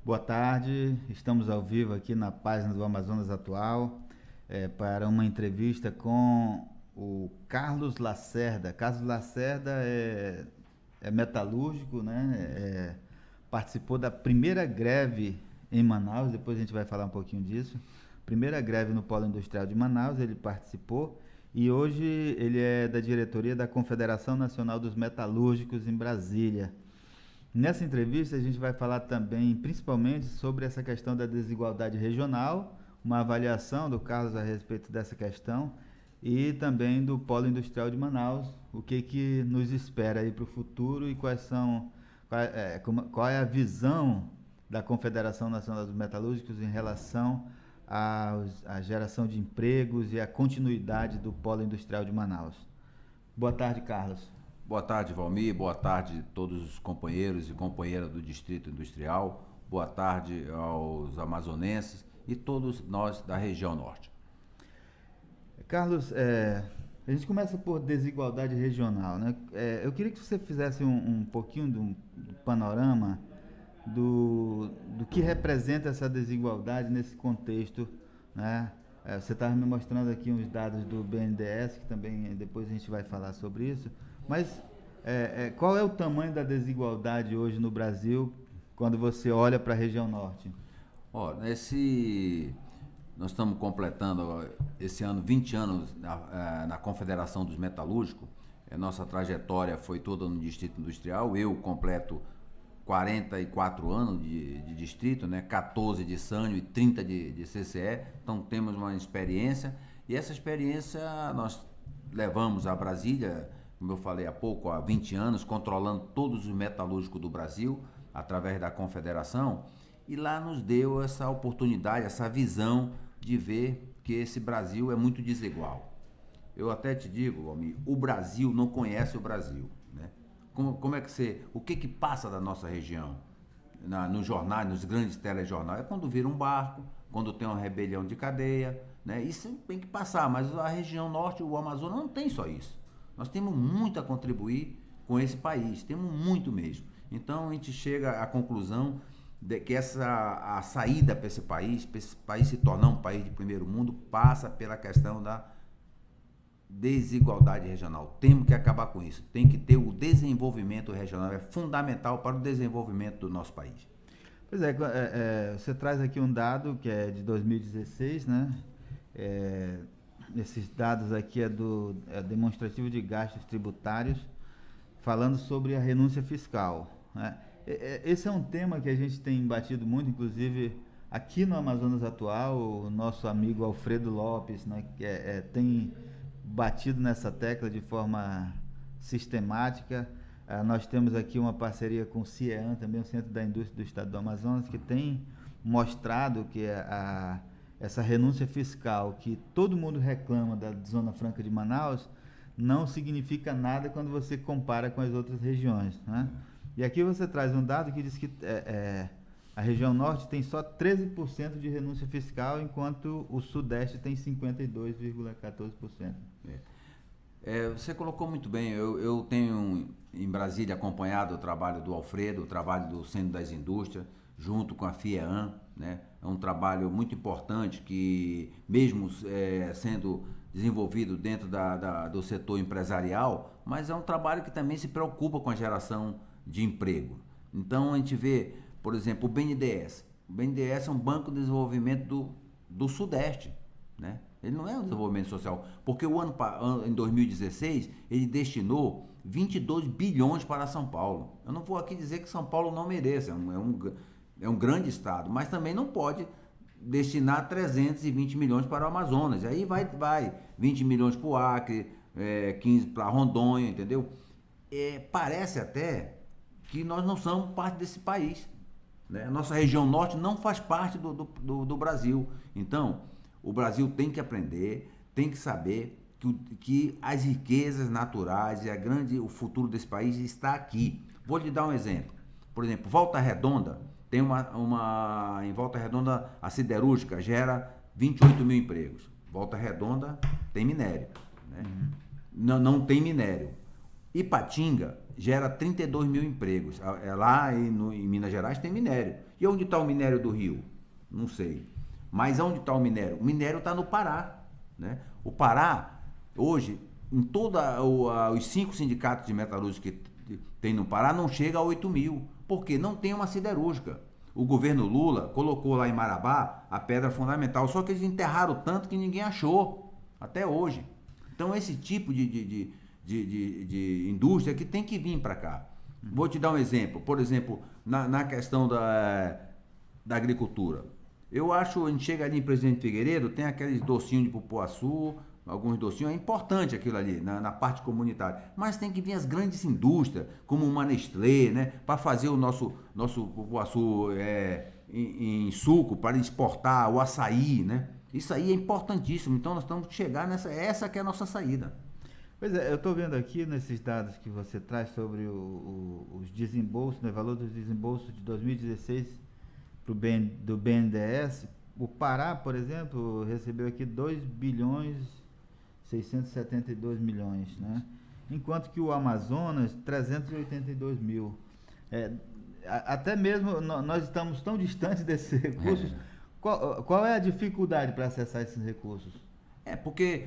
Boa tarde, estamos ao vivo aqui na página do Amazonas Atual para uma entrevista com o Carlos Lacerda. Carlos Lacerda é metalúrgico, né? Participou da primeira greve em Manaus, depois a gente vai falar um pouquinho disso. Primeira greve no Polo Industrial de Manaus, ele participou e hoje ele é da diretoria da Confederação Nacional dos Metalúrgicos em Brasília. Nessa entrevista a gente vai falar também, principalmente, sobre essa questão da desigualdade regional, uma avaliação do Carlos a respeito dessa questão e também do Polo Industrial de Manaus, o que nos espera aí para o futuro e qual é a visão da Confederação Nacional dos Metalúrgicos em relação à geração de empregos e à continuidade do Polo Industrial de Manaus. Boa tarde, Carlos. Boa tarde, Valmir. Boa tarde a todos os companheiros e companheiras do Distrito Industrial. Boa tarde aos amazonenses e todos nós da região norte. Carlos, a gente começa por desigualdade regional, né? Eu queria que você fizesse um pouquinho do panorama do que representa essa desigualdade nesse contexto, né? Você estava me mostrando aqui uns dados do BNDES, que também depois a gente vai falar sobre isso, mas qual é o tamanho da desigualdade hoje no Brasil quando você olha para a região norte? Nós estamos completando esse ano 20 anos na Confederação dos Metalúrgicos. Nossa trajetória foi toda no Distrito Industrial. Eu completo 44 anos de distrito, né? 14 de Sânio e 30 de CCE. Então temos uma experiência e essa experiência nós levamos a Brasília, como eu falei há pouco, há 20 anos, controlando todos os metalúrgicos do Brasil, através da Confederação, e lá nos deu essa oportunidade, essa visão de ver que esse Brasil é muito desigual. Eu até te digo, amigo, o Brasil não conhece o Brasil, né? O que passa da nossa região? Nos jornais, nos grandes telejornais, é quando vira um barco, quando tem uma rebelião de cadeia, né? Isso tem que passar, mas a região norte, o Amazonas, não tem só isso. Nós temos muito a contribuir com esse país, temos muito mesmo. Então a gente chega à conclusão de que a saída para esse país se tornar um país de primeiro mundo, passa pela questão da desigualdade regional. Temos que acabar com isso. Tem que ter o desenvolvimento regional, é fundamental para o desenvolvimento do nosso país. Pois você traz aqui um dado que é de 2016, né? Esses dados aqui é demonstrativo de gastos tributários, falando sobre a renúncia fiscal, né? Esse é um tema que a gente tem batido muito, inclusive aqui no Amazonas Atual, o nosso amigo Alfredo Lopes, né, que tem batido nessa tecla de forma sistemática. Nós temos aqui uma parceria com o CIEAN, também o Centro da Indústria do Estado do Amazonas, que tem mostrado que essa renúncia fiscal que todo mundo reclama da Zona Franca de Manaus não significa nada quando você compara com as outras regiões, né? E aqui você traz um dado que diz que a região norte tem só 13% de renúncia fiscal, enquanto o sudeste tem 52,14%. Você colocou muito bem. Eu tenho em Brasília acompanhado o trabalho do Alfredo, o trabalho do Centro das Indústrias, junto com a FIEAN, né? É um trabalho muito importante que, mesmo sendo desenvolvido dentro do setor empresarial, mas é um trabalho que também se preocupa com a geração de emprego. Então a gente vê, por exemplo, o BNDES. O BNDES é um banco de desenvolvimento do Sudeste, né? Ele não é um desenvolvimento social, porque em 2016 ele destinou 22 bilhões para São Paulo. Eu não vou aqui dizer que São Paulo não mereça, é um grande estado, mas também não pode destinar 320 milhões para o Amazonas. Aí vai 20 milhões para o Acre, 15 para Rondônia, entendeu? Parece até que nós não somos parte desse país, né? A nossa região norte não faz parte do Brasil. Então, o Brasil tem que aprender, tem que saber que as riquezas naturais e o futuro desse país está aqui. Vou lhe dar um exemplo. Por exemplo, Volta Redonda, tem em Volta Redonda a siderúrgica gera 28 mil empregos. Volta Redonda tem minério, né? Não tem minério. Ipatinga gera 32 mil empregos. Lá em Minas Gerais tem minério. E onde está o minério do Rio? Não sei. Mas onde está o minério? O minério está no Pará, né? O Pará, hoje, em todos os 5 sindicatos de metalúrgica que tem no Pará, não chega a 8 mil. Por quê? Não tem uma siderúrgica. O governo Lula colocou lá em Marabá a pedra fundamental, só que eles enterraram tanto que ninguém achou, até hoje. Então, esse tipo de indústria que tem que vir para cá. Vou te dar um exemplo. Por exemplo, na questão da agricultura. Eu acho, a gente chega ali em Presidente Figueiredo, tem aqueles docinhos de pupuaçu, alguns docinhos, é importante aquilo ali, na parte comunitária. Mas tem que vir as grandes indústrias, como uma Nestlé, né, para fazer o nosso pupuaçu em suco, para exportar o açaí, né? Isso aí é importantíssimo. Então nós temos que chegar essa que é a nossa saída. Pois é, eu estou vendo aqui nesses dados que você traz sobre os desembolsos, né, valor dos desembolsos de 2016 do BNDES. O Pará, por exemplo, recebeu aqui 2 bilhões 672 milhões, né? Enquanto que o Amazonas, 382 mil. Até mesmo nós estamos tão distantes desses recursos. Qual é a dificuldade para acessar esses recursos? Porque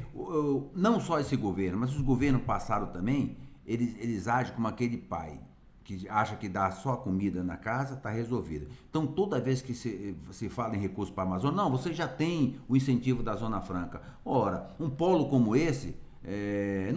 não só esse governo, mas os governos passados também, eles agem como aquele pai que acha que dá só comida na casa, está resolvida. Então, toda vez que se fala em recursos para a Amazônia, não, você já tem o incentivo da Zona Franca. Ora, um polo como esse, é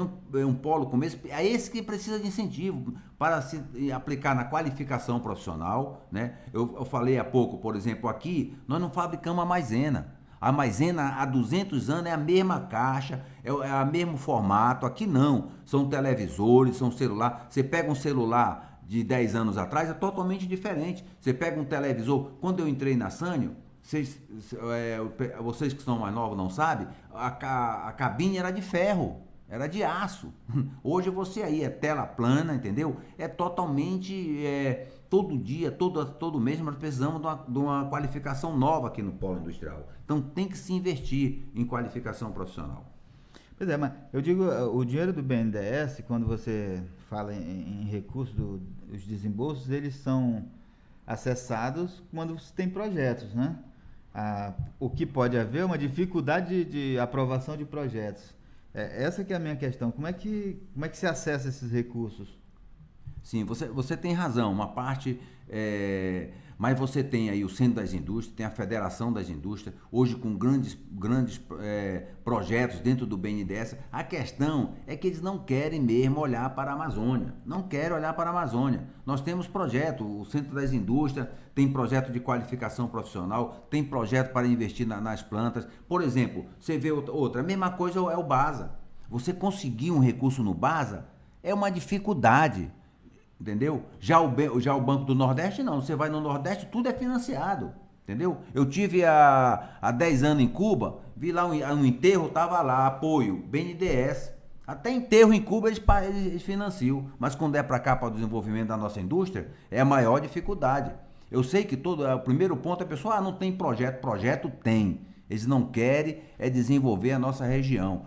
esse que precisa de incentivo para se aplicar na qualificação profissional, né? Eu falei há pouco, por exemplo, aqui, nós não fabricamos a maisena. A maisena há 200 anos é a mesma caixa, é o mesmo formato. Aqui não, são televisores, são celular. Você pega um celular de 10 anos atrás, é totalmente diferente. Você pega um televisor, quando eu entrei na Sanyo, vocês que são mais novos não sabem, a cabine era de ferro, era de aço. Hoje você aí é tela plana, entendeu? É totalmente, todo dia, todo mês nós precisamos de uma qualificação nova aqui no polo industrial. Então tem que se investir em qualificação profissional. Pois é, mas eu digo, o dinheiro do BNDES, quando você fala em recursos, os desembolsos, eles são acessados quando você tem projetos, né? O que pode haver é uma dificuldade de aprovação de projetos. Essa que é a minha questão. Como é que se acessa esses recursos? Sim, você tem razão, uma parte, mas você tem aí o Centro das Indústrias, tem a Federação das Indústrias, hoje com grandes projetos dentro do BNDES. A questão é que eles não querem mesmo olhar para a Amazônia, não querem olhar para a Amazônia. Nós temos projeto, o Centro das Indústrias tem projeto de qualificação profissional, tem projeto para investir nas plantas. Por exemplo, você vê outra, a mesma coisa é o BASA. Você conseguir um recurso no BASA é uma dificuldade. Entendeu? Já o Banco do Nordeste não, você vai no Nordeste, tudo é financiado, entendeu? Eu tive há 10 anos em Cuba, vi lá um enterro, tava lá, apoio, BNDES, até enterro em Cuba eles financiam, mas quando é para cá, para o desenvolvimento da nossa indústria, é a maior dificuldade. Eu sei que o primeiro ponto é a pessoa, não tem projeto tem, eles não querem desenvolver a nossa região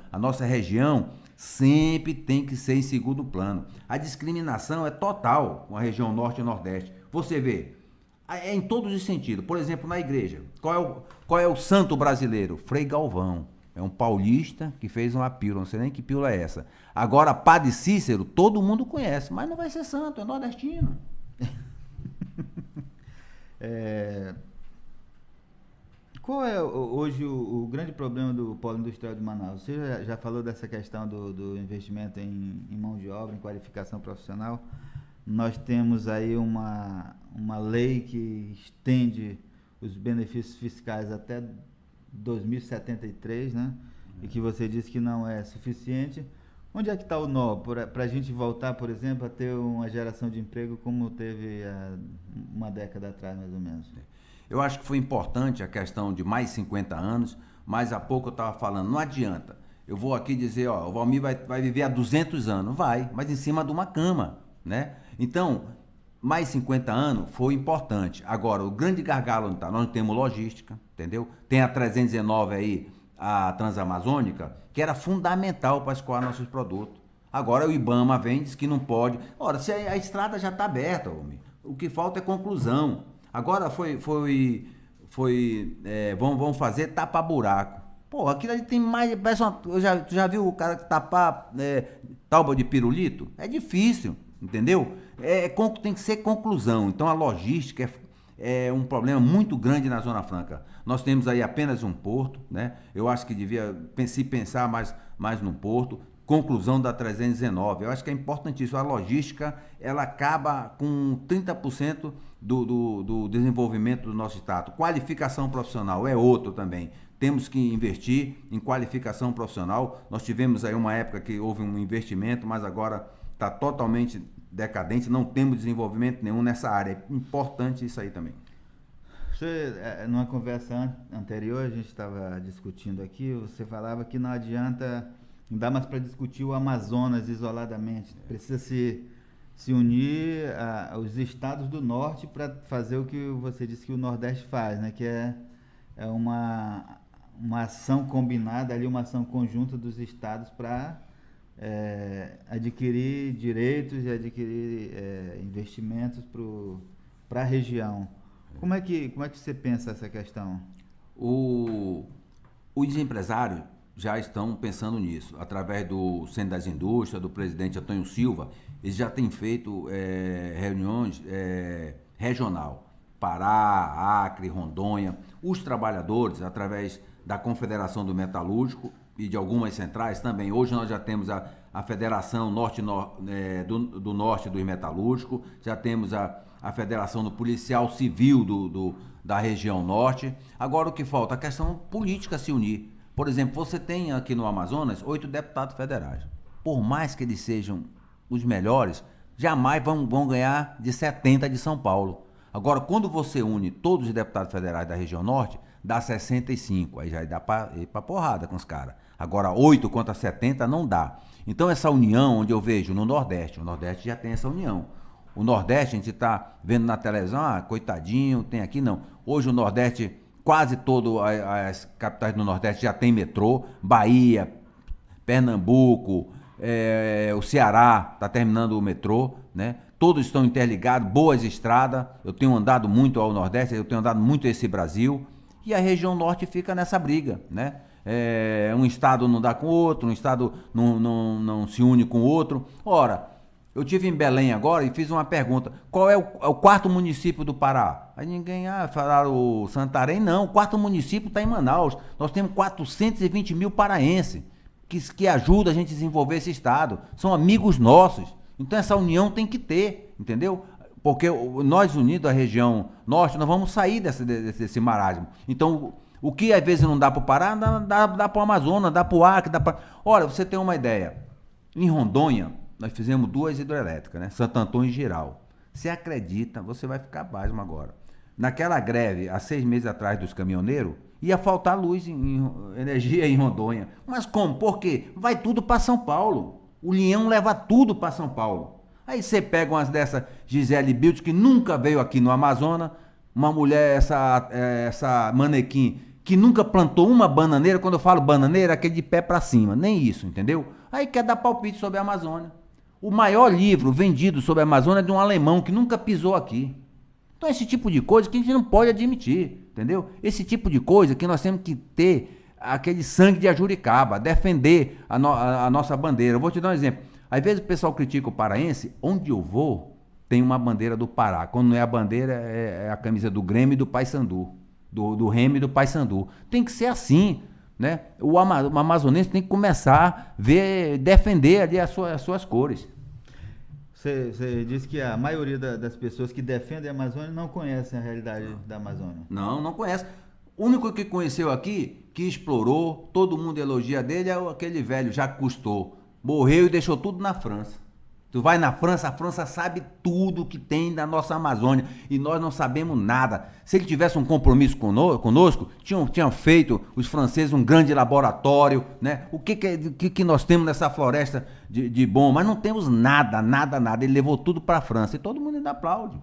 sempre tem que ser em segundo plano. A discriminação é total com a região norte e nordeste. Você vê, em todos os sentidos. Por exemplo, na igreja, qual é o santo brasileiro? Frei Galvão. É um paulista que fez uma pílula, não sei nem que pílula é essa. Agora, Padre Cícero, todo mundo conhece, mas não vai ser santo, é nordestino. Qual é hoje o grande problema do polo industrial de Manaus? Você já falou dessa questão do investimento em mão de obra, em qualificação profissional. Nós temos aí uma lei que estende os benefícios fiscais até 2073, né? E que você disse que não é suficiente. Onde é que está o nó para a gente voltar, por exemplo, a ter uma geração de emprego como teve há uma década atrás, mais ou menos? Eu acho que foi importante a questão de mais 50 anos, mas há pouco eu estava falando, não adianta. Eu vou aqui dizer, o Valmir vai viver há 200 anos. Vai, mas em cima de uma cama, né? Então, mais 50 anos foi importante. Agora, o grande gargalo onde está, nós não temos logística, entendeu? Tem a 319 aí, a Transamazônica, que era fundamental para escoar nossos produtos. Agora o IBAMA vem e diz que não pode. Ora, se a estrada já está aberta, Valmir, o que falta é conclusão. Agora vão fazer tapa-buraco. Pô, aquilo ali tem mais. Tu já viu o cara tapar tábua de pirulito? É difícil, entendeu? Tem que ser conclusão. Então a logística é um problema muito grande na Zona Franca. Nós temos aí apenas um porto, né? Eu acho que devia se pensar mais num porto. Conclusão da 319. Eu acho que é importantíssimo. A logística, ela acaba com 30% do desenvolvimento do nosso estado. Qualificação profissional é outro também. Temos que investir em qualificação profissional. Nós tivemos aí uma época que houve um investimento, mas agora está totalmente decadente. Não temos desenvolvimento nenhum nessa área. É importante isso aí também. Numa conversa anterior, a gente estava discutindo aqui, você falava que não adianta... Não dá mais para discutir o Amazonas isoladamente. Precisa se unir os estados do norte para fazer o que você disse que o Nordeste faz, né? Que é uma ação combinada, ali, uma ação conjunta dos estados para adquirir direitos e adquirir investimentos para a região. Como é que você pensa essa questão? Os empresários já estão pensando nisso. Através do Centro das Indústrias, do presidente Antônio Silva, eles já têm feito reuniões regional. Pará, Acre, Rondônia. Os trabalhadores, através da Confederação do Metalúrgico e de algumas centrais também. Hoje nós já temos a Federação do Norte dos Metalúrgicos, já temos a Federação do Policial Civil da região norte. Agora o que falta? A questão política se unir. Por exemplo, você tem aqui no Amazonas 8 deputados federais. Por mais que eles sejam os melhores, jamais vão ganhar de 70 de São Paulo. Agora, quando você une todos os deputados federais da região norte, dá 65. Aí já dá para ir para porrada com os caras. Agora, 8 contra 70 não dá. Então, essa união, onde eu vejo no Nordeste, o Nordeste já tem essa união. O Nordeste, a gente está vendo na televisão, coitadinho, tem aqui, não. Hoje o Nordeste... Quase todas as capitais do Nordeste já tem metrô. Bahia, Pernambuco, o Ceará está terminando o metrô, né? Todos estão interligados, boas estradas. Eu tenho andado muito ao Nordeste, eu tenho andado muito a esse Brasil. E a região Norte fica nessa briga, né? Um estado não dá com o outro, um estado não se une com o outro. Ora, eu estive em Belém agora e fiz uma pergunta. Qual é o quarto município do Pará? Aí ninguém, falaram o Santarém. Não, o quarto município está em Manaus. Nós temos 420 mil paraenses que ajudam a gente a desenvolver esse estado. São amigos nossos. Então essa união tem que ter, entendeu? Porque nós unidos, a região norte, nós vamos sair desse marasmo. Então, o que às vezes não dá para o Pará, dá para o Amazonas, dá para o Acre, dá para... Olha, você tem uma ideia. Em Rondônia, nós fizemos 2 hidrelétricas, né? Santo Antônio e Giral. Você acredita, você vai ficar pasmo agora. Naquela greve, há 6 meses atrás dos caminhoneiros, ia faltar luz, energia em Rondônia. Mas como? Por quê? Vai tudo para São Paulo. O Leão leva tudo para São Paulo. Aí você pega umas dessa Gisele Bündchen, que nunca veio aqui no Amazonas, uma mulher, essa manequim, que nunca plantou uma bananeira. Quando eu falo bananeira, é aquele de pé para cima. Nem isso, entendeu? Aí quer dar palpite sobre a Amazônia. O maior livro vendido sobre a Amazônia é de um alemão que nunca pisou aqui. Então esse tipo de coisa que a gente não pode admitir, entendeu? Esse tipo de coisa que nós temos que ter aquele sangue de Ajuricaba, defender a nossa bandeira. Eu vou te dar um exemplo. Às vezes o pessoal critica o paraense, onde eu vou tem uma bandeira do Pará. Quando não é a bandeira, é a camisa do Grêmio e do Paysandu, do Remo e do Paysandu. Tem que ser assim, né? O amazonense tem que começar a defender ali as suas cores. Você disse que a maioria das pessoas que defendem a Amazônia não conhecem a realidade da Amazônia. Não conhece. O único que conheceu aqui, que explorou, todo mundo elogia dele, é aquele velho Jacques Cousteau. Morreu e deixou tudo na França. Tu vai na França, a França sabe tudo que tem da nossa Amazônia e nós não sabemos nada. Se ele tivesse um compromisso conosco, tinham feito os franceses um grande laboratório, né? O que nós temos nessa floresta de bom? Mas não temos nada. Ele levou tudo para a França e todo mundo ainda aplaude.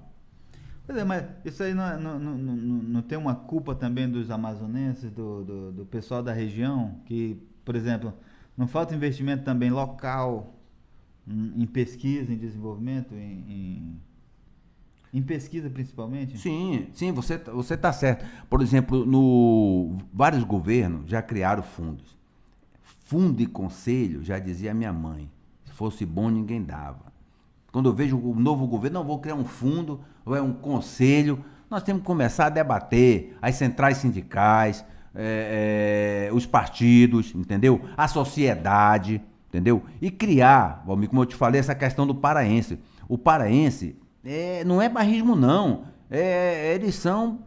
Pois é, mas isso aí não tem uma culpa também dos amazonenses, do pessoal da região, que, por exemplo, não falta investimento também local em pesquisa, em desenvolvimento, Em pesquisa, principalmente? Sim, sim, você está certo. Por exemplo, vários governos já criaram fundos. Fundo e conselho, já dizia minha mãe, se fosse bom ninguém dava. Quando eu vejo o novo governo, não, vou criar um fundo, ou é um conselho, nós temos que começar a debater as centrais sindicais, os partidos, entendeu? A sociedade, entendeu? E criar, Valmir, como eu te falei, essa questão do paraense. O paraense não é bairrismo, não. Eles são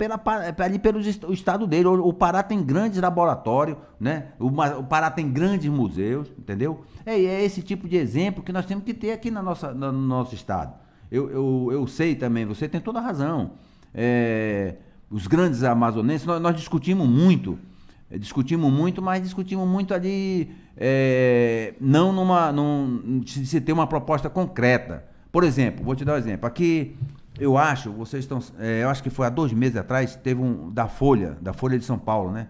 ali pelo estado dele. O Pará tem grandes laboratórios, né? O Pará tem grandes museus, entendeu? É esse tipo de exemplo que nós temos que ter aqui no nosso estado. Eu sei também, você tem toda a razão. Os grandes amazonenses, nós discutimos muito, mas discutimos muito ali, não se ter uma proposta concreta. Por exemplo, vou te dar um exemplo. Aqui, eu acho que foi há 2 meses atrás, teve da Folha de São Paulo, né?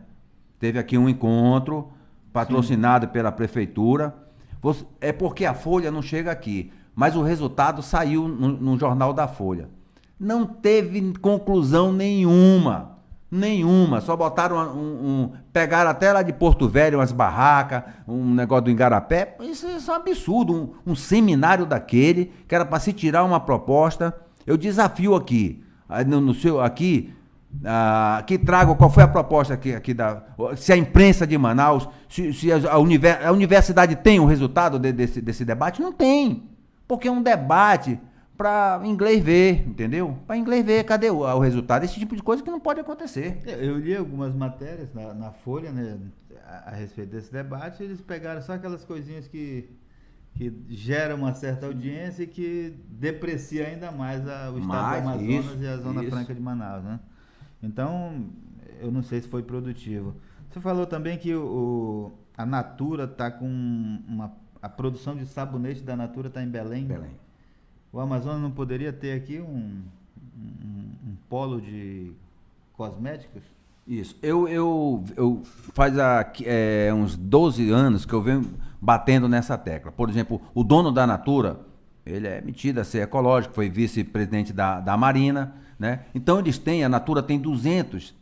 Teve aqui um encontro patrocinado pela prefeitura. É porque a Folha não chega aqui, mas o resultado saiu no jornal da Folha. Não teve conclusão nenhuma. Só botaram pegaram até lá de Porto Velho umas barracas, um negócio do Igarapé. Isso é um absurdo. Um seminário daquele, que era para se tirar uma proposta. Eu desafio aqui, que traga qual foi a proposta se a imprensa de Manaus, se a universidade tem o resultado desse debate. Não tem, porque é um debate para inglês ver, entendeu? Para inglês ver, cadê o resultado? Esse tipo de coisa que não pode acontecer. Eu li algumas matérias na Folha, né, a respeito desse debate. Eles pegaram só aquelas coisinhas que geram uma certa audiência e que deprecia ainda mais o estado do Amazonas e a Zona Franca de Manaus, né? Então, eu não sei se foi produtivo. Você falou também que a Natura está com a produção de sabonete da Natura está em Belém. O Amazonas não poderia ter aqui um polo de cosméticos? Isso. Eu faz uns 12 anos que eu venho batendo nessa tecla. Por exemplo, o dono da Natura, ele é metido a ser ecológico, foi vice-presidente da Marina, né? Então a Natura tem 200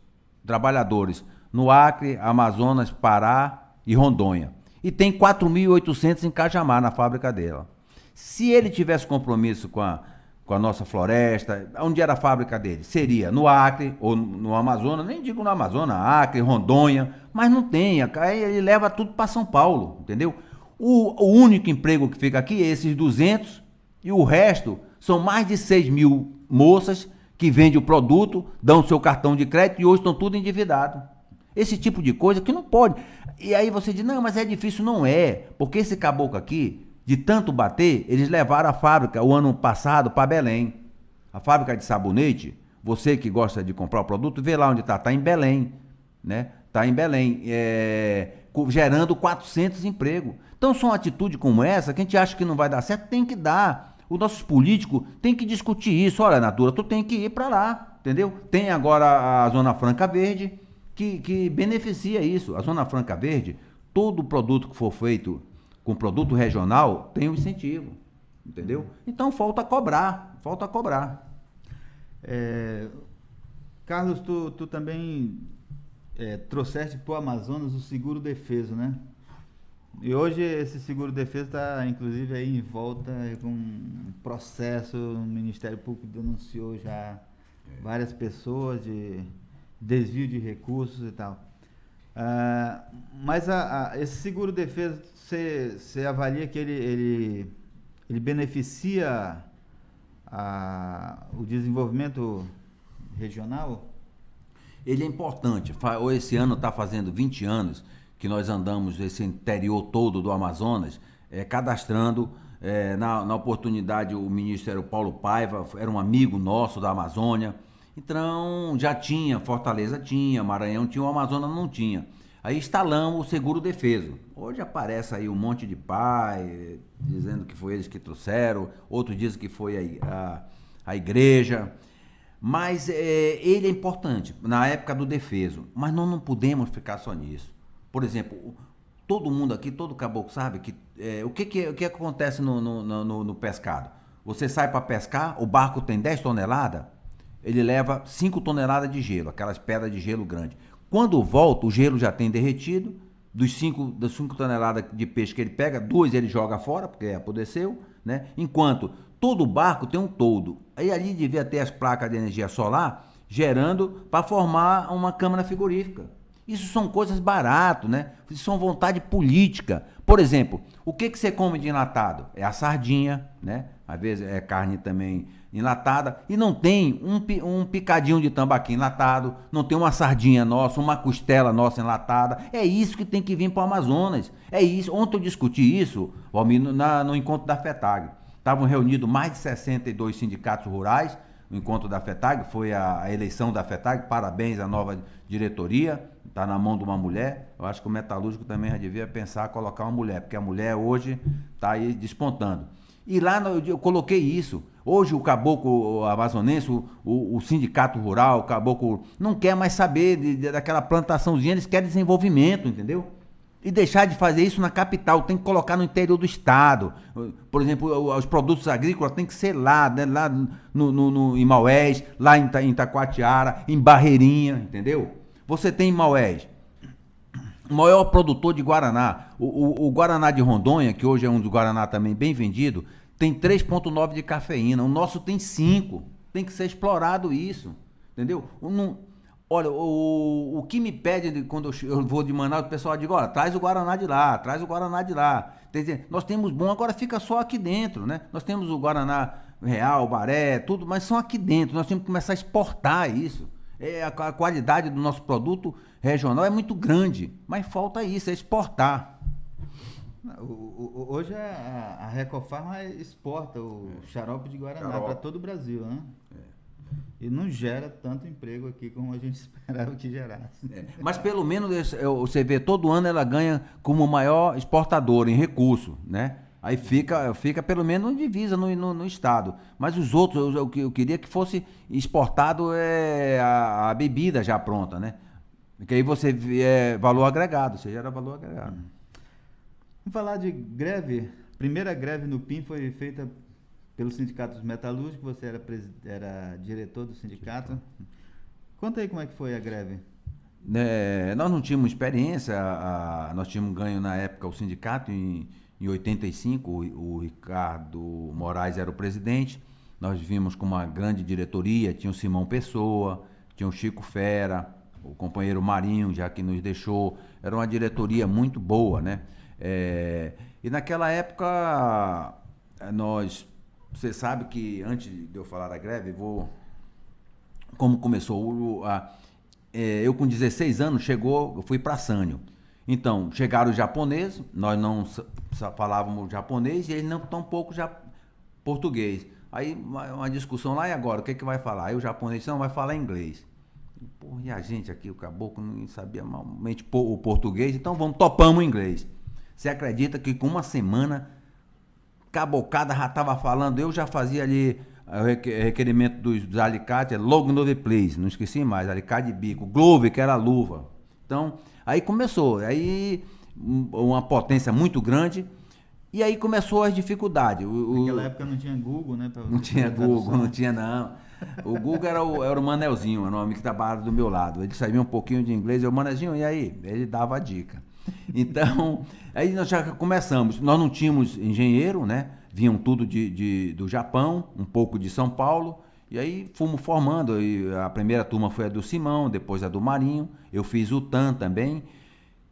trabalhadores no Acre, Amazonas, Pará e Rondônia. E tem 4.800 em Cajamar, na fábrica dela. Se ele tivesse compromisso com a nossa floresta, onde era a fábrica dele? Seria no Acre ou no Amazonas, nem digo no Amazonas, Acre, Rondônia, mas não tem, aí ele leva tudo para São Paulo, entendeu? O único emprego que fica aqui é esses 200 e o resto são mais de 6.000 moças que vendem o produto, dão o seu cartão de crédito e hoje estão tudo endividados. Esse tipo de coisa que não pode. E aí você diz, não, mas é difícil. Não é, porque esse caboclo aqui, de tanto bater, eles levaram a fábrica o ano passado para Belém. A fábrica de sabonete, você que gosta de comprar o produto, vê lá onde está em Belém, né? Está em Belém, gerando 400 empregos. Então, são atitudes como essa, que a gente acha que não vai dar certo, tem que dar. Os nossos políticos têm que discutir isso. Olha, Natura, tu tem que ir para lá, entendeu? Tem agora a Zona Franca Verde, que beneficia isso. A Zona Franca Verde, todo produto que for feito com produto regional, tem um incentivo, entendeu? Então, falta cobrar. Carlos, tu também trouxeste para o Amazonas o seguro defeso, né? E hoje esse seguro defeso está, inclusive, aí em volta com um processo, o Ministério Público denunciou já várias pessoas de desvio de recursos e tal. Mas esse seguro defeso, você avalia que ele beneficia o desenvolvimento regional? Ele é importante. Esse ano está fazendo 20 anos que nós andamos esse interior todo do Amazonas, cadastrando. Na oportunidade, o ministro era o Paulo Paiva, era um amigo nosso da Amazônia. Então, já tinha, Fortaleza tinha, Maranhão tinha, o Amazonas não tinha. Aí instalamos o seguro defeso. Hoje aparece aí um monte de pai, dizendo que foi eles que trouxeram, outros dizem que foi a igreja. Mas ele é importante na época do defeso. Mas nós não podemos ficar só nisso. Por exemplo, todo mundo aqui, todo caboclo sabe que o que acontece no pescado? Você sai para pescar, o barco tem 10 toneladas, ele leva 5 toneladas de gelo, aquelas pedras de gelo grandes. Quando volta, o gelo já tem derretido, das 5 toneladas de peixe que ele pega, 2 ele joga fora, porque apodreceu, né? Enquanto todo barco tem um toldo. Aí ali devia ter as placas de energia solar gerando para formar uma câmara frigorífica. Isso são coisas baratas, né? Isso são vontade política. Por exemplo, o que você come de enlatado? É a sardinha, né? Às vezes é carne também enlatada. E não tem um picadinho de tambaqui enlatado, não tem uma sardinha nossa, uma costela nossa enlatada. É isso que tem que vir para o Amazonas. É isso. Ontem eu discuti isso, Valmir, no encontro da FETAG. Estavam reunidos mais de 62 sindicatos rurais. O encontro da FETAG foi a eleição da FETAG. Parabéns à nova diretoria. Está na mão de uma mulher. Eu acho que o metalúrgico também já devia pensar em colocar uma mulher, porque a mulher hoje está aí despontando. E lá eu coloquei isso. Hoje o caboclo amazonense, o sindicato rural, o caboclo não quer mais saber daquela plantaçãozinha, eles querem desenvolvimento, entendeu? E deixar de fazer isso na capital, tem que colocar no interior do estado. Por exemplo, os produtos agrícolas tem que ser lá, né? Lá em Maués, lá em Itacoatiara, em Barreirinha, entendeu? Você tem em Maués, o maior produtor de Guaraná, o Guaraná de Rondônia, que hoje é um dos Guaraná também bem vendido, tem 3,9 de cafeína, o nosso tem 5, tem que ser explorado isso, entendeu? Olha, o que me pede quando eu vou de Manaus, o pessoal diz, olha, traz o Guaraná de lá, traz o Guaraná de lá. Quer dizer, nós temos bom, agora fica só aqui dentro, né? Nós temos o Guaraná Real, Baré, tudo, mas são aqui dentro, nós temos que começar a exportar isso. A qualidade do nosso produto regional é muito grande, mas falta isso, é exportar. Hoje a Recofarma exporta o xarope de Guaraná para todo o Brasil, né? E não gera tanto emprego aqui como a gente esperava que gerasse. Mas pelo menos você vê, todo ano ela ganha como maior exportadora em recurso, né? Aí fica pelo menos em divisa no estado. Mas os outros, eu queria que fosse exportado a bebida já pronta, né? Porque aí você vê valor agregado, você gera valor agregado. Vamos falar de greve. A primeira greve no PIN foi feita pelo Sindicato dos Metalúrgicos, você era diretor do sindicato. Conta aí como é que foi a greve. Nós não tínhamos experiência, nós tínhamos ganho na época o sindicato em 85, o Ricardo Moraes era o presidente, nós vimos com uma grande diretoria, tinha o Simão Pessoa, tinha o Chico Fera, o companheiro Marinho, já que nos deixou, era uma diretoria muito boa, né? E naquela época, você sabe que antes de eu falar da greve, como começou, eu com 16 anos eu fui para Sânio. Então, chegaram os japoneses, nós não falávamos japonês e eles não tão pouco já português. Aí uma discussão lá, e agora, o que vai falar? Aí o japonês não vai falar inglês. Porra, e a gente aqui, o caboclo, não sabia malmente o português, então topamos o inglês. Você acredita que com uma semana, cabocada já estava falando, eu já fazia ali o requerimento dos alicates, logo no the place, não esqueci mais, alicate de bico, glove, que era a luva. Então, aí começou, aí uma potência muito grande, e aí começou as dificuldades. Naquela época não tinha Google, né? Não tinha Google, não tinha não. O Google era o Manelzinho, era o homem que trabalhava do meu lado. Ele sabia um pouquinho de inglês, eu, Manelzinho, e aí? Ele dava a dica. Então, aí nós já começamos. Nós não tínhamos engenheiro, né? Vinham tudo do Japão, um pouco de São Paulo, e aí fomos formando. E a primeira turma foi a do Simão, depois a do Marinho, eu fiz o TAM também.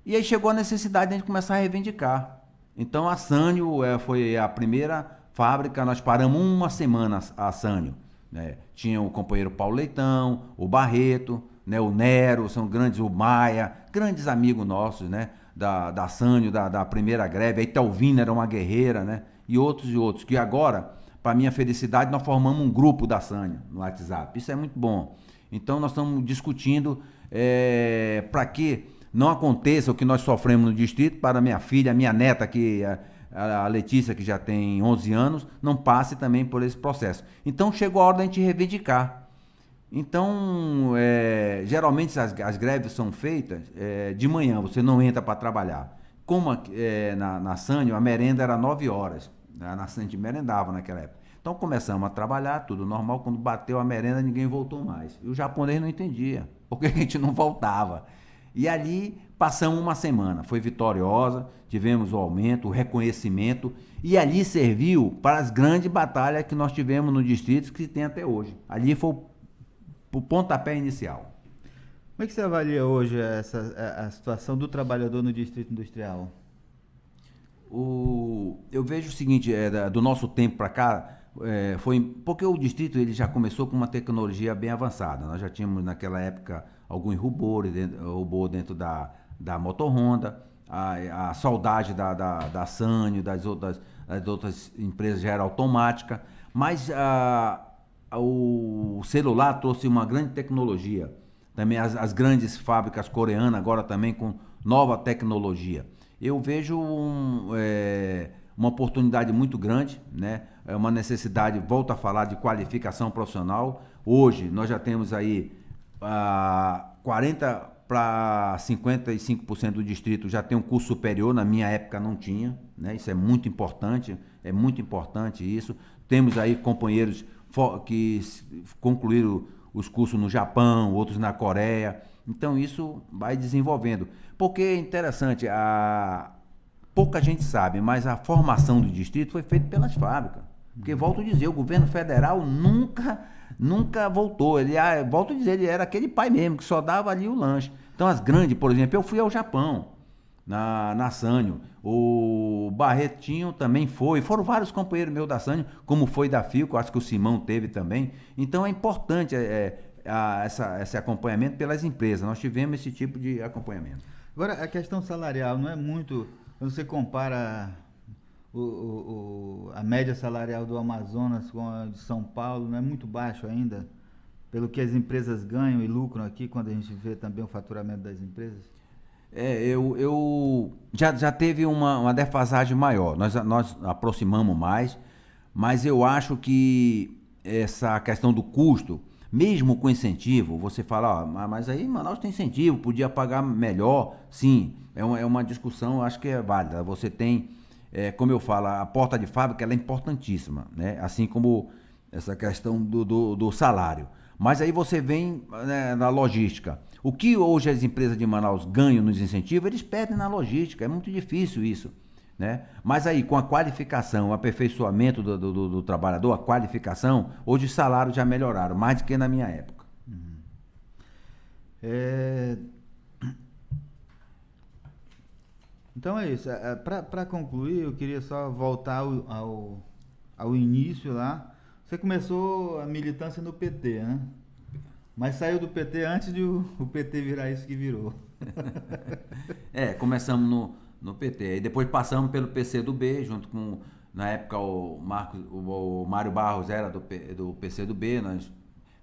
E aí chegou a necessidade de a gente começar a reivindicar. Então a Sânio foi a primeira fábrica, nós paramos uma semana a Sânio. Né? Tinha o companheiro Paulo Leitão, o Barreto, né? O Nero, são grandes, o Maia, grandes amigos nossos, né? Da Sânio, da primeira greve. A Italvina era uma guerreira, né? E outros, que agora, para minha felicidade, nós formamos um grupo da Sânio no WhatsApp. Isso é muito bom. Então nós estamos discutindo para que não aconteça o que nós sofremos no distrito, para minha filha, minha neta, a Letícia, que já tem 11 anos, não passe também por esse processo. Então chegou a hora da gente reivindicar. Então, geralmente as greves são feitas de manhã, você não entra para trabalhar. Como na Sânio, a merenda era 9 horas. Na Sânio merendava naquela época. Então começamos a trabalhar, tudo normal, quando bateu a merenda ninguém voltou mais. E o japonês não entendia, porque a gente não voltava. E ali passamos uma semana, foi vitoriosa, tivemos o aumento, o reconhecimento, e ali serviu para as grandes batalhas que nós tivemos no distrito, que tem até hoje. Ali foi o pontapé inicial. Como é que você avalia hoje a situação do trabalhador no Distrito Industrial? Eu vejo o seguinte, do nosso tempo para cá, foi porque o distrito ele já começou com uma tecnologia bem avançada. Nós já tínhamos naquela época alguns robô dentro da Moto Honda, a soldagem da Sanyo, das outras empresas já era automática, mas o celular trouxe uma grande tecnologia. Também as grandes fábricas coreanas agora também com nova tecnologia. Eu vejo uma oportunidade muito grande, né? É uma necessidade, volto a falar, de qualificação profissional. Hoje nós já temos aí 40 para 55% do distrito já tem um curso superior, na minha época não tinha, né? Isso é muito importante isso. Temos aí companheiros que concluíram os cursos no Japão, outros na Coreia. Então isso vai desenvolvendo. Porque é interessante, pouca gente sabe, mas a formação do distrito foi feita pelas fábricas. Porque, volto a dizer, o governo federal nunca voltou. Volto a dizer, ele era aquele pai mesmo, que só dava ali o lanche. Então as grandes, por exemplo, eu fui ao Japão, na Sanyo. O Barretinho também foram vários companheiros meus da Sanyo, como foi da Filco, acho que o Simão teve também. Então é importante esse acompanhamento pelas empresas. Nós tivemos esse tipo de acompanhamento. Agora, a questão salarial não é muito... Quando você compara a média salarial do Amazonas com a de São Paulo, não é muito baixo ainda? Pelo que as empresas ganham e lucram aqui, quando a gente vê também o faturamento das empresas? Já teve uma defasagem maior. Nós aproximamos mais, mas eu acho que essa questão do custo, mesmo com incentivo, você fala, mas aí Manaus tem incentivo, podia pagar melhor. Sim, é uma discussão, acho que é válida. Você tem, como eu falo, a porta de fábrica ela é importantíssima, né? Assim como essa questão do salário. Mas aí você vem, né, na logística. O que hoje as empresas de Manaus ganham nos incentivos, eles perdem na logística. É muito difícil isso, né? Mas aí, com a qualificação, o aperfeiçoamento do trabalhador, a qualificação, hoje os salários já melhoraram, mais do que na minha época. Então é isso. Para concluir, eu queria só voltar ao início lá. Você começou a militância no PT, né? Mas saiu do PT antes de o PT virar isso que virou. Começamos no PT. Aí depois passamos pelo PCdoB, junto com, na época, o Mário Barros era do PCdoB, nós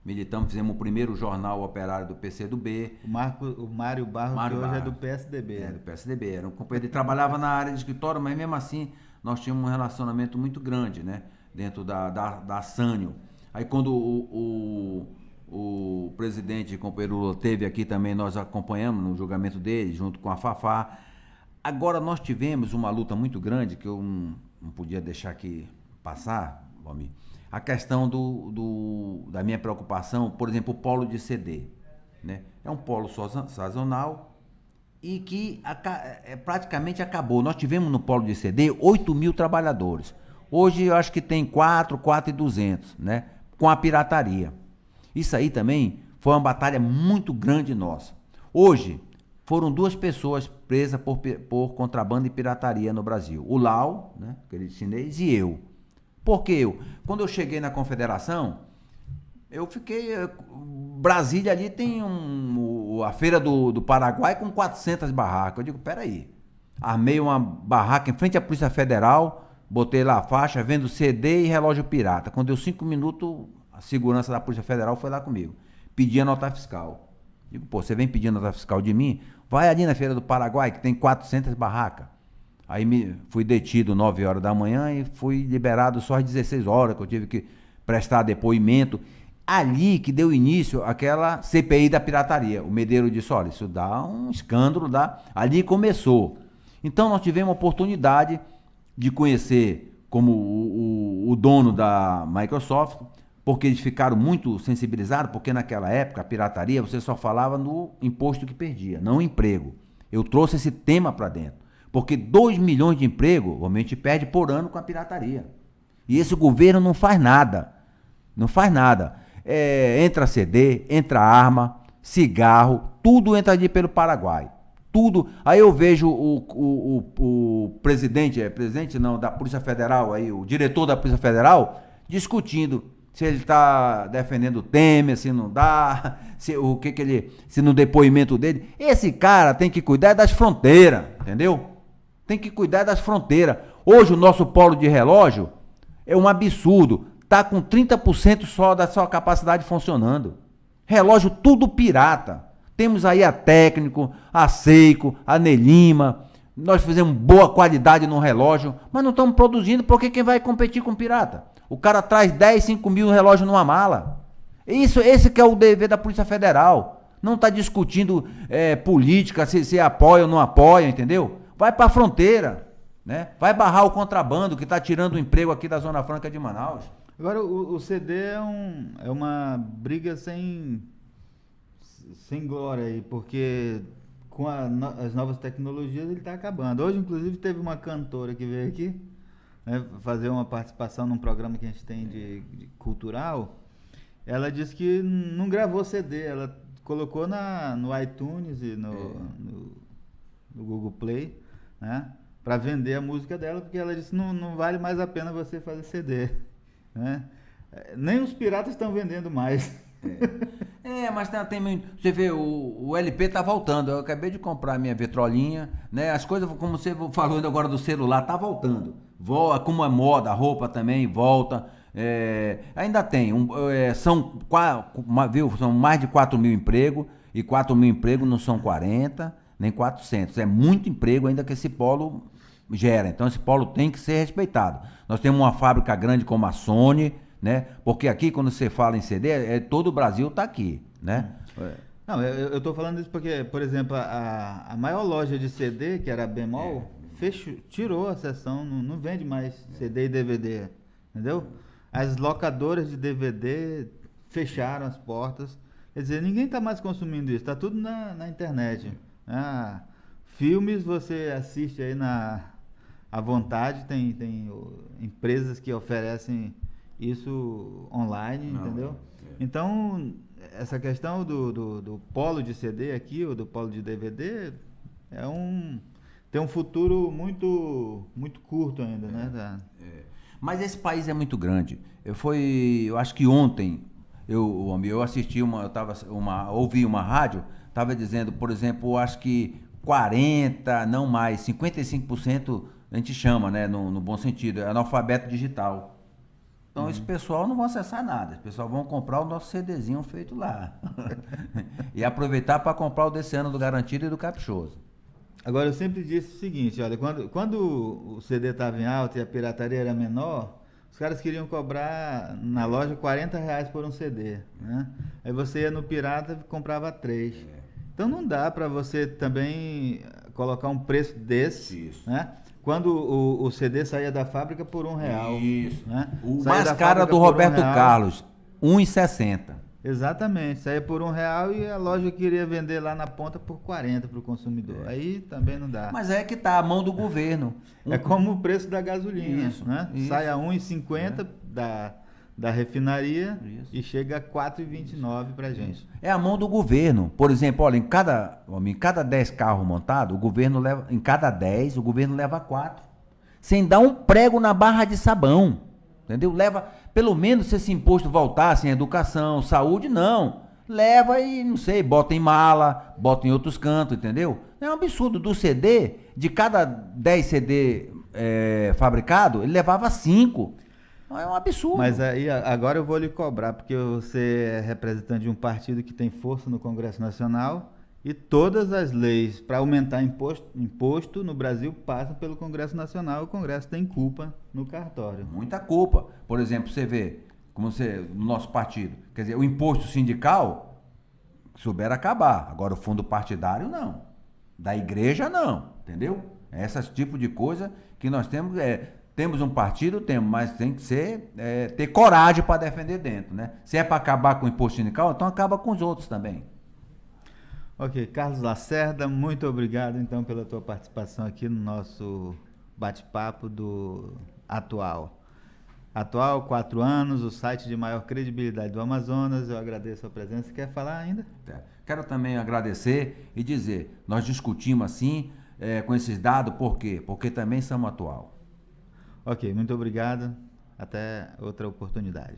militamos, fizemos o primeiro jornal operário do PCdoB. O Mário Barros, que hoje é do PSDB. Do PSDB. Era um companheiro, ele trabalhava na área de escritório, mas mesmo assim nós tínhamos um relacionamento muito grande, né? Dentro da Sanyo. Aí quando o presidente, o companheiro Lula, teve aqui também, nós acompanhamos no julgamento dele, junto com a Fafá. Agora nós tivemos uma luta muito grande, que eu não podia deixar aqui passar, Valmir, a questão da minha preocupação, por exemplo, o polo de CD, né? É um polo sazonal e que praticamente acabou. Nós tivemos no polo de CD 8.000 trabalhadores. Hoje eu acho que tem 4.200, né? Com a pirataria. Isso aí também foi uma batalha muito grande nossa. Hoje, foram 2 pessoas presas por contrabando e pirataria no Brasil. O Lau, né, aquele chinês, e eu. Por que eu? Quando eu cheguei na Confederação, eu fiquei... Brasília ali tem a Feira do Paraguai com 400 barracas. Eu digo, peraí. Armei uma barraca em frente à Polícia Federal... Botei lá a faixa, vendo CD e relógio pirata. Quando deu 5 minutos, a segurança da Polícia Federal foi lá comigo. Pedi a nota fiscal. Digo, você vem pedir a nota fiscal de mim? Vai ali na Feira do Paraguai, que tem 400 barracas. Aí fui detido 9 horas da manhã e fui liberado só às 16 horas, que eu tive que prestar depoimento. Ali que deu início àquela CPI da pirataria. O Medeiro disse, olha, isso dá um escândalo, dá. Ali começou. Então nós tivemos a oportunidade de conhecer como o dono da Microsoft, porque eles ficaram muito sensibilizados, porque naquela época a pirataria você só falava no imposto que perdia, não emprego. Eu trouxe esse tema para dentro, porque 2 milhões de empregos, realmente perde por ano com a pirataria. E esse governo não faz nada, não faz nada. Entra CD, entra arma, cigarro, tudo entra ali pelo Paraguai. Tudo. Aí eu vejo o presidente não, da Polícia Federal, aí, o diretor da Polícia Federal, discutindo se ele está defendendo o Temer, se não dá, se no depoimento dele. Esse cara tem que cuidar das fronteiras, entendeu? Tem que cuidar das fronteiras. Hoje o nosso polo de relógio é um absurdo. Está com 30% só da sua capacidade funcionando. Relógio tudo pirata. Temos aí a Técnico, a Seiko, a Nelima. Nós fizemos boa qualidade no relógio, mas não estamos produzindo porque quem vai competir com pirata? O cara traz 10, 5 mil relógios numa mala. Esse que é o dever da Polícia Federal. Não está discutindo política, se apoia ou não apoia, entendeu? Vai para a fronteira, né? Vai barrar o contrabando que está tirando o emprego aqui da Zona Franca de Manaus. Agora, o CD é uma briga sem glória aí, porque com as novas tecnologias ele está acabando. Hoje, inclusive, teve uma cantora que veio aqui, né, fazer uma participação num programa que a gente tem de cultural. Ela disse que não gravou CD, ela colocou no iTunes e no Google Play, né, para vender a música dela, porque ela disse que não vale mais a pena você fazer CD. Né? Nem os piratas estão vendendo mais. Mas tem você vê, o LP tá voltando. Eu acabei de comprar minha vitrolinha, né? As coisas, como você falou agora do celular, tá voltando. Como é moda, a roupa também volta. Ainda tem. São mais de 4 mil empregos, e 4 mil empregos não são 40, nem 400. É muito emprego ainda que esse polo gera. Então esse polo tem que ser respeitado. Nós temos uma fábrica grande como a Sony, né? Porque aqui, quando você fala em CD, todo o Brasil está aqui, né? Não, eu estou falando isso porque, por exemplo, a maior loja de CD, que era a Bemol, tirou a seção, não vende mais CD e DVD, entendeu? As locadoras de DVD fecharam as portas. Quer dizer, ninguém está mais consumindo isso, está tudo na internet. Filmes você assiste aí à vontade, tem empresas que oferecem isso online, entendeu? Então, essa questão do polo de CD aqui, ou do polo de DVD, tem um futuro muito, muito curto ainda, né? Mas esse país é muito grande. Eu acho que ontem, eu assisti ouvi uma rádio, estava dizendo, por exemplo, acho que 40, não mais, 55% a gente chama, né, no bom sentido, é analfabeto digital. Então esse pessoal não vai acessar nada, esse pessoal vão comprar o nosso CDzinho feito lá. E aproveitar para comprar o desse ano do Garantido e do Caprichoso. Agora, eu sempre disse o seguinte, olha, quando o CD estava em alta e a pirataria era menor, os caras queriam cobrar na loja R$40 por um CD, né? Aí você ia no pirata e comprava 3. Então não dá para você também colocar um preço desse, né? Quando o CD saía da fábrica por R$1. Isso. Né? O mais caro do Roberto Carlos, R$1,60. Exatamente, saía por R$1 e a loja queria vender lá na ponta por 40 para o consumidor. Aí também não dá. Mas é que tá a mão do governo. É como o preço da gasolina, Isso, né? isso. Sai a R$1,50 da refinaria e chega a R$4,29 para gente. É a mão do governo. Por exemplo, olha, em cada 10 carros montados, o governo leva, em cada 10, o governo leva 4. Sem dar um prego na barra de sabão. Entendeu? Leva, pelo menos se esse imposto voltasse em educação, saúde, não. Leva e, não sei, bota em mala, bota em outros cantos, entendeu? É um absurdo. Do CD, de cada 10 CD fabricado, ele levava 5. É um absurdo. Mas aí, agora eu vou lhe cobrar, porque você é representante de um partido que tem força no Congresso Nacional e todas as leis para aumentar imposto no Brasil passam pelo Congresso Nacional. O Congresso tem culpa no cartório. Muita culpa. Por exemplo, você vê, no nosso partido, quer dizer, o imposto sindical souber acabar. Agora o fundo partidário não. Da igreja não, entendeu? Esse tipo de coisa que nós temos Temos um partido, temos, mas tem que ser, ter coragem para defender dentro, né? Se é para acabar com o imposto sindical, então acaba com os outros também. Ok, Carlos Lacerda, muito obrigado então pela tua participação aqui no nosso bate-papo do Atual. Atual, 4 anos, o site de maior credibilidade do Amazonas. Eu agradeço a presença. Quer falar ainda? Quero também agradecer e dizer, nós discutimos assim, com esses dados, por quê? Porque também somos Atual. Ok, muito obrigado. Até outra oportunidade.